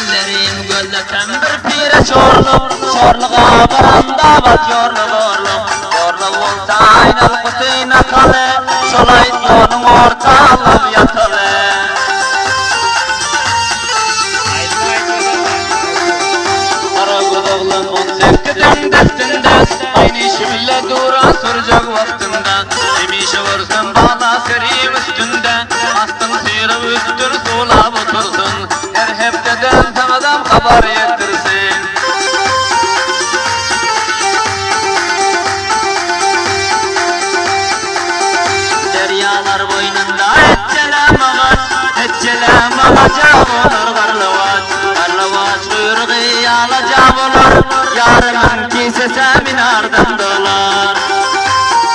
ellerim gözleten bir pire çorluğa baranda bat yorlu olsa aynal kutuyna kale şolay yolun ortalab yatalı ara godoğlan 18'den destinde aynı işimle duran soracak vaktinde emişe varsın bana serim üstünde astın sıyırıp üstür sulab otursun her hefteden sanadan haber yetirsin deryalar boynunda etçelem alacak olur garlavaç kuyruğu alacak olur yarımın kisese minardan dolar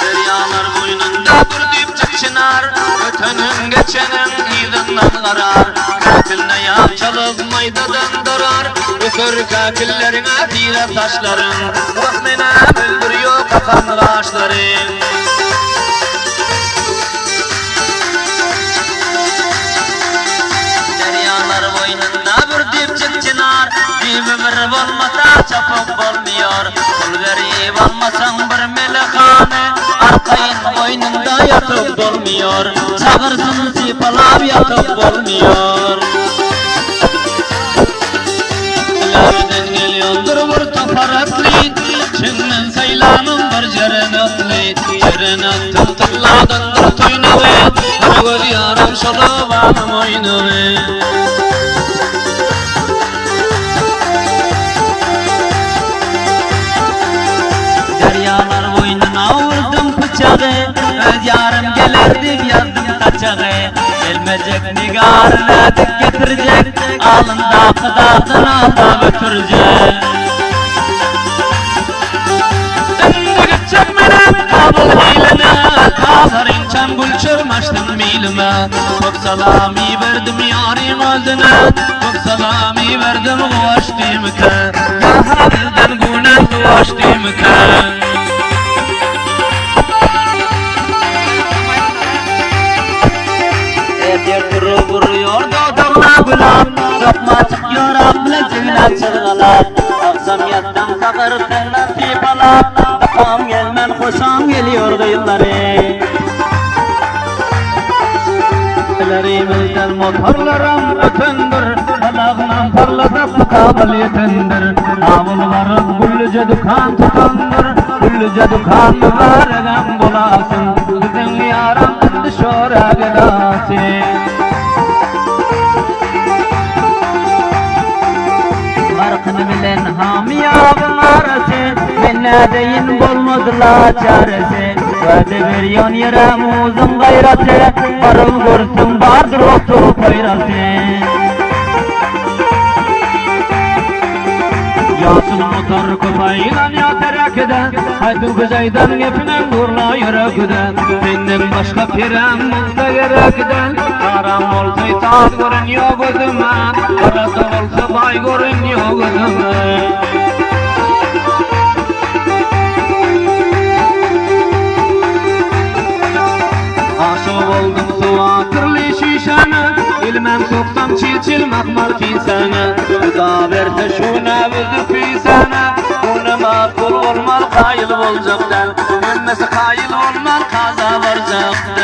deryalar boynunda bir dipçik çınar ötenin geçenin izinden karar katiline yap çalıp maydadan durar ökür kafillerine tire taşların vakmine öldürüyor kafanlı ağaçların deryalar boynunda bir dipçik çınar dibi bir olmasa çapık olmuyor kul verip almasan bir melekane arkayın boynunda yatıp dolmuyor çağırsın sipalap yatıp olmuyor ilaviden geliyordur bir taparatlı çinnen saylanın bir cerenatlı tırladındır tuynağı karagöz yarım şolavanım oynağı deryalar boynuna vurdum bıçağı öz yarım gelerdim yazdım kaçağı gelmeyecek nigarına dik getirecek alında kıdağdan alda götürecek döndü gidecek menem kabul hilene kazarın çembul çırmaştım milime çok salami verdim yarın özüne çok salami verdim kuvaştımke ya habilden günen kuvaştımke Eter turu vuruyor dodurna gülap Sokma çıkıyor abla cilla çırgılar Aksamiyattan kakır terler tipalar Bakam gelmen hoşam geliyor kıyıları Ellerimizden motorlarım ötündür Halağından parlatıp kabul yetindir Avulvarız güllüce dükkan tutandır Güllüce dükkan mübareden bulasın Sizin yaran dışora gelasın Farkını bilen hamiyabın arası Mennedeyin bulmadılar çaresi Vade veriyon yere muzun gayrası Varıl görsün vardır otu payrası Yasın motor kupayla ya terakide Haydu güzeyden gepinen durla yürekide Senden başka pirem olsa gerekide Karam olsa itaat görünüyor gözüme Arada olsa bay görünüyor gözüme Aşık oldum suğa kırlı şişene İlmem soksam çiçil makmal fisene Gıda verse şuna vüzü fisene Bunu makul olmal kayıl olacaktır Emmesi kayıl olmal kaza varacaktır